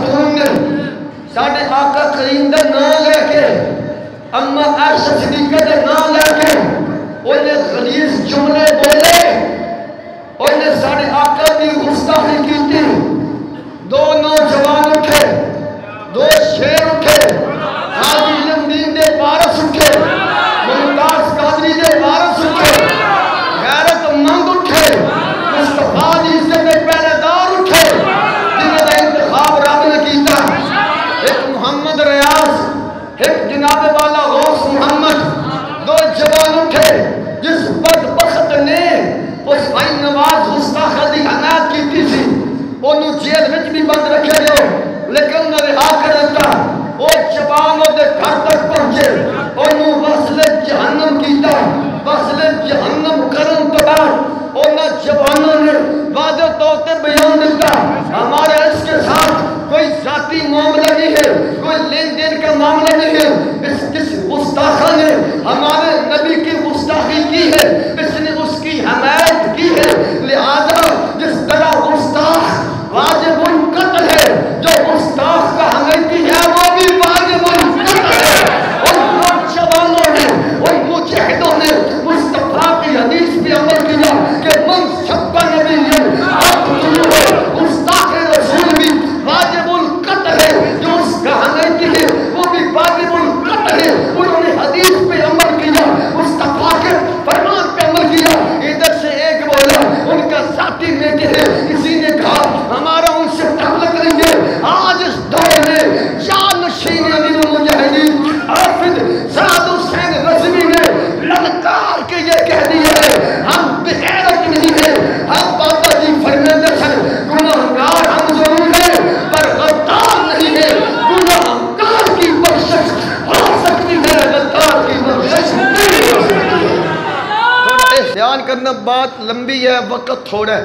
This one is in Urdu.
خاتون نے ساڑھے آقا کریم دا نام لے کے اما عائشہ صدیقہ دا نام لے کے انہیں غلیظ جملے بولے، انہیں ساڑھے آقا دی گستاخی کی تھی۔ دو نوجوان اٹھے، دو شیر اٹھے، حاجی لمدین دے وارث اٹھے، ممتاز قادری دے وارث اٹھے، غیرت مند اٹھے، مصطفیٰ دی عزت دے پہلے دار اٹھے، جنہوں نے انتخاب رب نے کیتا۔ ایک محمد ریاض، ایک جناب والا غوث محمد، دو جوان اٹھے جس بدبخت نے اس بھائی نواز گستاخ دی حمایت کیتی سی، انہوں جیل وچ بھی بند رکھے جو لیکن انہوں نے رہا کر دیتا۔ وہ جوان دے گھر تک پہنچے، انہوں وصل جہنم کیتا، وصل جہنم کرن تو بعد انہوں جوانوں نے واضح طور پہ بیان دیتا ہمارا اس کے ساتھ کوئی ذاتی معاملہ نہیں ہے، کوئی لین دین کا معاملہ نہیں ہے۔ اس گستاخہ نے ہمارے نبی کی گستاخی کی ہے، اس نے اس کی حمایت کی ہے، لہذا جس طرح گستاخ واجب القتل ہے، جو گستاخ کا حمایتی ہے وہ بھی واجب القتل ہے۔ اور وہ جوانوں نے، اور مجاہدوں نے مصطفیٰ کی حدیث پہ عمل کیا کہ من سب نبی گستاخ رسول بھی واجب القتل ہے، جو اس کا حمایتی ہے وہ بھی واجب القتل ہے۔ انہوں نے حدیث پہ عمل کیا، مصطفیٰ کے فرمان پہ عمل کیا۔ ادھر سے ایک بولا ان کا ذاتی بیٹے ہے، کسی نے کہا ہمارا ان سے تعلق نہیں ہے۔ آج اس دور میں جانشین امیر المجاہدین حافظ سعد حسین رضوی نے للکار کے یہ کہہ دیا ہے ہم بے غیرت نہیں ہیں، ہم بابا جی فرماتے ہیں گناہگار ہم ضرور ہیں پر غدار نہیں ہیں۔ گناہگار کی بخشش ہو سکتی ہے، غدار کی بخشش نہیں ہو سکتی ہے۔ تھوڑا احتیاط کرنا، بات لمبی ہے، وقت تھوڑا ہے۔